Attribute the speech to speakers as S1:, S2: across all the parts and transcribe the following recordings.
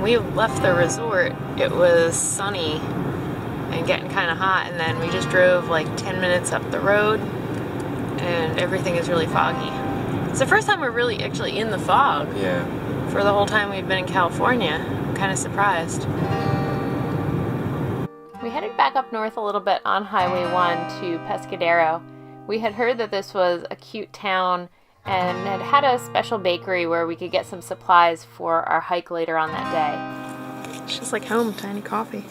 S1: we left the resort, it was sunny and getting kind of hot, and then we just drove like 10 minutes up the road and everything is really foggy. It's the first time we're really actually in the fog.
S2: Yeah.
S1: For the whole time we've been in California. I'm kind of surprised. We headed back up north a little bit on Highway 1 to Pescadero. We had heard that this was a cute town and had a special bakery where we could get some supplies for our hike later on that day. It's just like home, tiny coffee.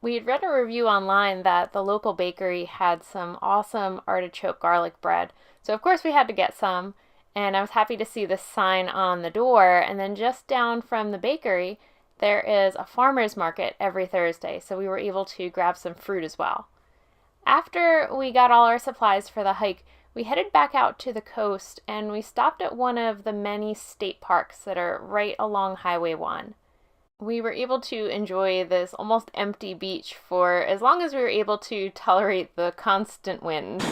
S1: We had read a review online that the local bakery had some awesome artichoke garlic bread. So of course we had to get some, and I was happy to see this sign on the door. And then just down from the bakery, there is a farmer's market every Thursday, so we were able to grab some fruit as well. After we got all our supplies for the hike, we headed back out to the coast and we stopped at one of the many state parks that are right along Highway 1. We were able to enjoy this almost empty beach for as long as we were able to tolerate the constant wind.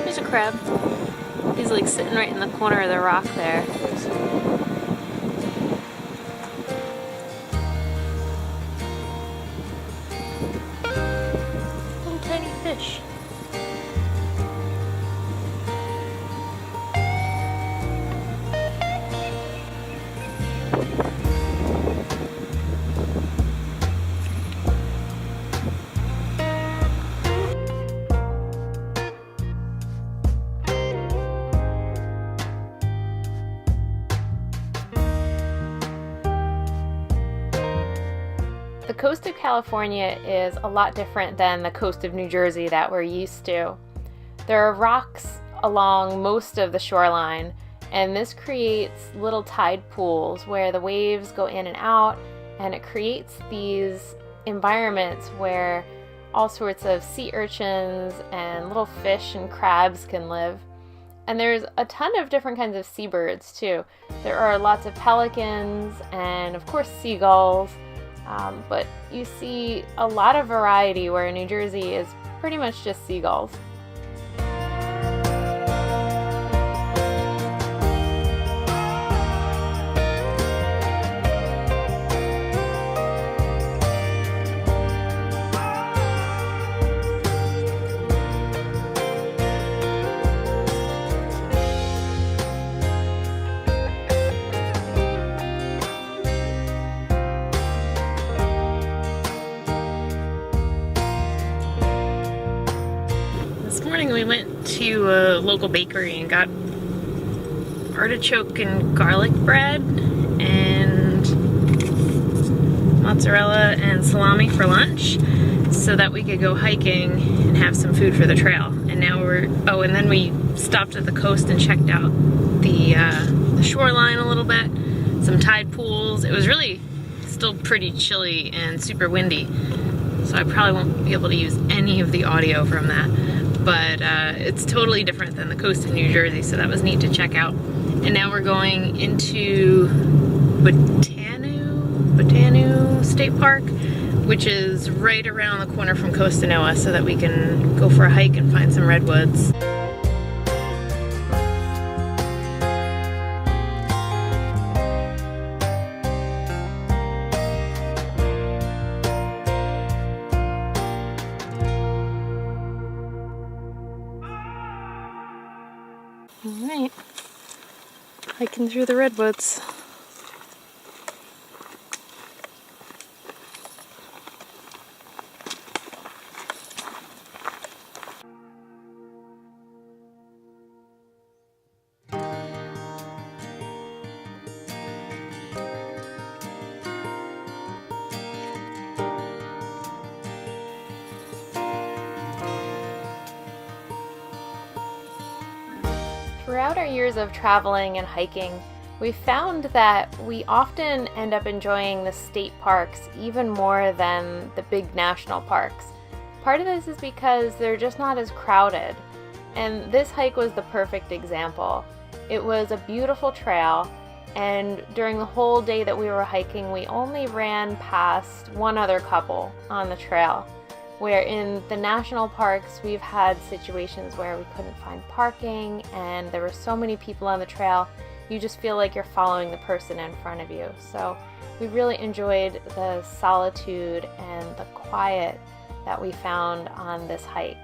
S1: There's a crab. He's like sitting right in the corner of the rock there. Little tiny fish. The coast of California is a lot different than the coast of New Jersey that we're used to. There are rocks along most of the shoreline, and this creates little tide pools where the waves go in and out, and it creates these environments where all sorts of sea urchins and little fish and crabs can live. And there's a ton of different kinds of seabirds too. There are lots of pelicans and of course seagulls. But you see a lot of variety where New Jersey is pretty much just seagulls. This morning we went to a local bakery and got artichoke and garlic bread and mozzarella and salami for lunch so that we could go hiking and have some food for the trail. And now and then we stopped at the coast and checked out the shoreline a little bit, some tide pools. It was really still pretty chilly and super windy, so I probably won't be able to use any of the audio from that. But it's totally different than the coast of New Jersey, so that was neat to check out. And now we're going into Butano State Park, which is right around the corner from Costanoa, so that we can go for a hike and find some redwoods. Alright, hiking through the redwoods. Throughout our years of traveling and hiking, We found that we often end up enjoying the state parks even more than the big national parks. Part of this is because they're just not as crowded, and this hike was the perfect example. It was a beautiful trail, and during the whole day that we were hiking, we only ran past one other couple on the trail, where in the national parks we've had situations where we couldn't find parking and there were so many people on the trail, you just feel like you're following the person in front of you. So we really enjoyed the solitude and the quiet that we found on this hike.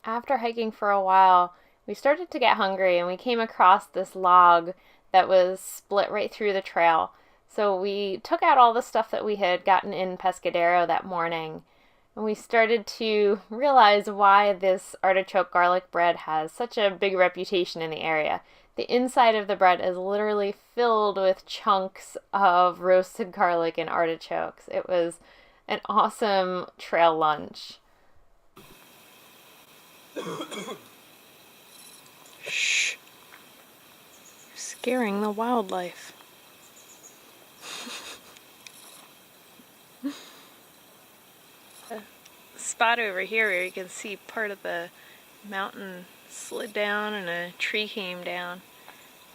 S1: After hiking for a while, we started to get hungry and we came across this log that was split right through the trail. So we took out all the stuff that we had gotten in Pescadero that morning, and we started to realize why this artichoke garlic bread has such a big reputation in the area. The inside of the bread is literally filled with chunks of roasted garlic and artichokes. It was an awesome trail lunch. Shh. You're scaring the wildlife. A spot over here where you can see part of the mountain slid down and a tree came down.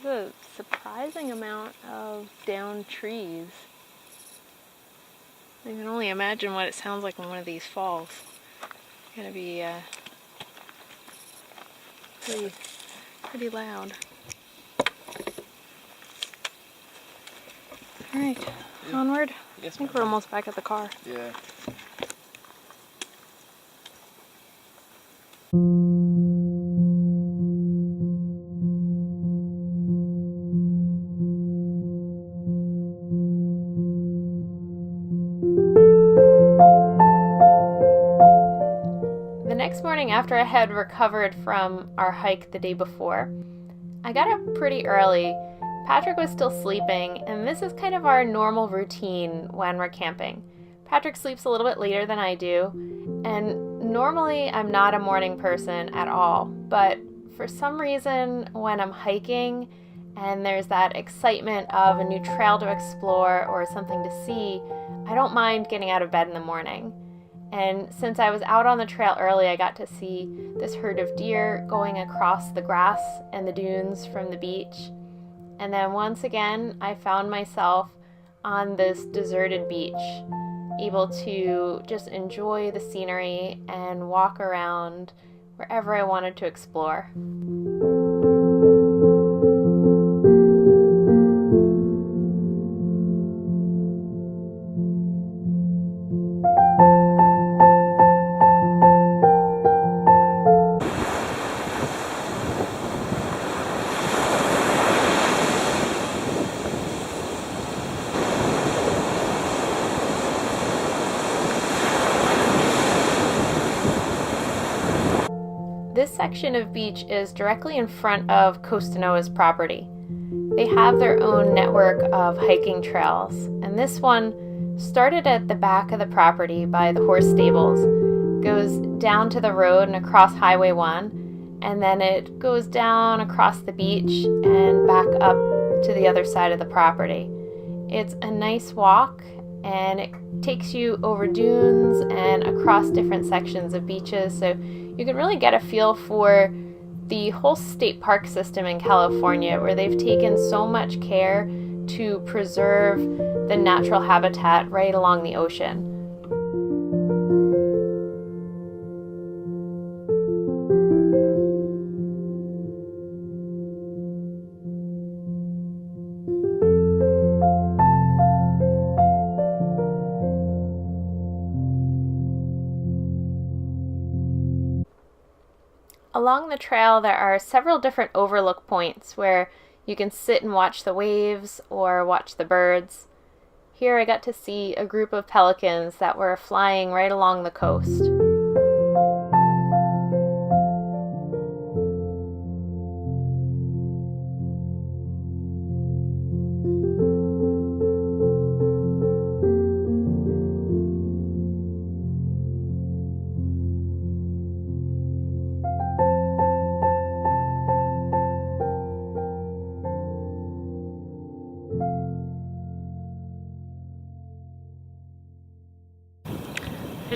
S1: There's a surprising amount of downed trees. I can only imagine what it sounds like when one of these falls. It's gonna be pretty loud. Alright, yeah. Onward. Yes, I think we're almost back at the car.
S2: Yeah.
S1: The next morning, after I had recovered from our hike the day before, I got up pretty early. Patrick was still sleeping, and this is kind of our normal routine when we're camping. Patrick sleeps a little bit later than I do, and normally I'm not a morning person at all, but for some reason when I'm hiking and there's that excitement of a new trail to explore or something to see, I don't mind getting out of bed in the morning. And since I was out on the trail early, I got to see this herd of deer going across the grass and the dunes from the beach. And then once again, I found myself on this deserted beach, able to just enjoy the scenery and walk around wherever I wanted to explore. This section of beach is directly in front of Costanoa's property. They have their own network of hiking trails, and this one started at the back of the property by the horse stables, goes down to the road and across Highway 1, and then it goes down across the beach and back up to the other side of the property. It's a nice walk, and it takes you over dunes and across different sections of beaches, so you can really get a feel for the whole state park system in California, where they've taken so much care to preserve the natural habitat right along the ocean. Along the trail, there are several different overlook points where you can sit and watch the waves or watch the birds. Here I got to see a group of pelicans that were flying right along the coast.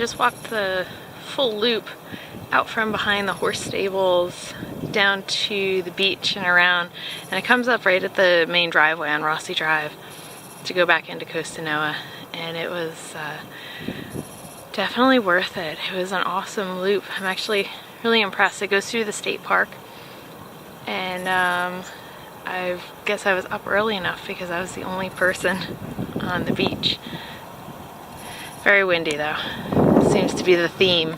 S1: We just walked the full loop out from behind the horse stables down to the beach and around, and it comes up right at the main driveway on Rossi Drive to go back into Costanoa, and it was definitely worth it. It was an awesome loop. I'm actually really impressed. It goes through the state park, and I guess I was up early enough because I was the only person on the beach. Very windy though. Seems to be the theme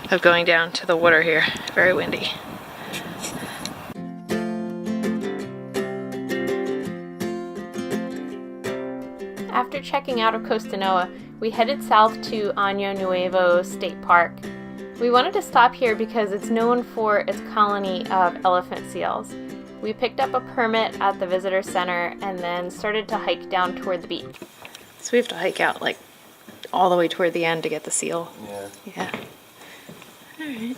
S1: of going down to the water here. Very windy. After checking out of Costanoa, we headed south to Ano Nuevo State Park. We wanted to stop here because it's known for its colony of elephant seals. We picked up a permit at the visitor center and then started to hike down toward the beach. So we have to hike out like all the way toward the end to get the seal.
S2: Yeah.
S1: Yeah. Alright.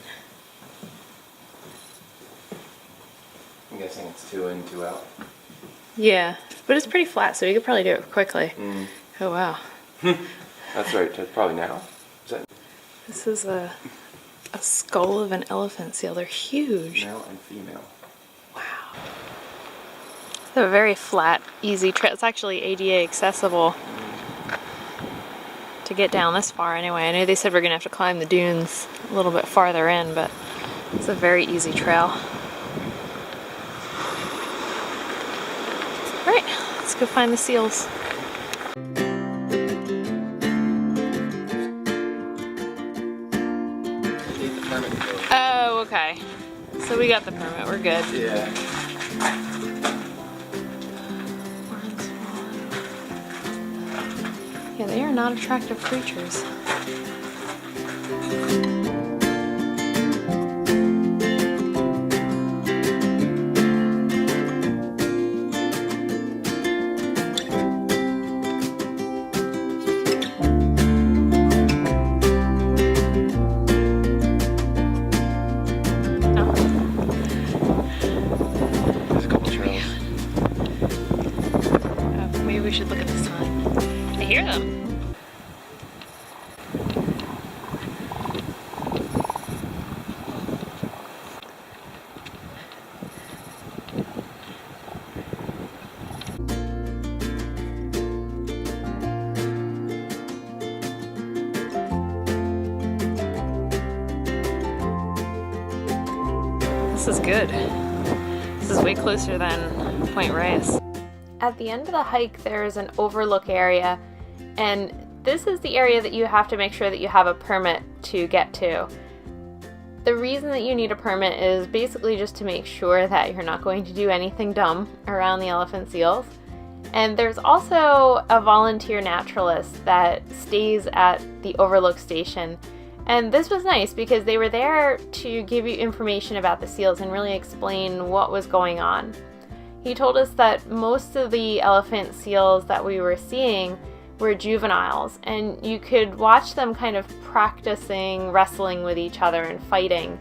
S2: I'm guessing it's 2 in, 2 out.
S1: Yeah, but it's pretty flat, so you could probably do it quickly.
S2: Mm.
S1: Oh wow.
S2: That's right, that's probably now. Is that
S1: This is a skull of an elephant seal. They're huge.
S2: male and female?
S1: Wow. It's a very flat, easy trail. It's actually ADA accessible to get down this far anyway. I know they said we're going to have to climb the dunes a little bit farther in, but it's a very easy trail. Alright, let's go find the seals.
S2: Need the permit to go.
S1: Oh, okay. So we got the permit. We're good.
S2: Yeah.
S1: Yeah, they are not attractive creatures.
S2: There's a couple trails.
S1: Maybe we should look at the sign. I hear them. This is good. This is way closer than Point Reyes. At the end of the hike, there's an overlook area, and this is the area that you have to make sure that you have a permit to get to. The reason that you need a permit is basically just to make sure that you're not going to do anything dumb around the elephant seals. And there's also a volunteer naturalist that stays at the overlook station. And this was nice because they were there to give you information about the seals and really explain what was going on. He told us that most of the elephant seals that we were seeing were juveniles, and you could watch them kind of practicing wrestling with each other and fighting.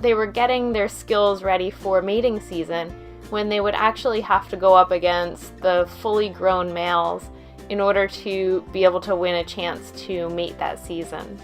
S1: They were getting their skills ready for mating season when they would actually have to go up against the fully grown males in order to be able to win a chance to mate that season.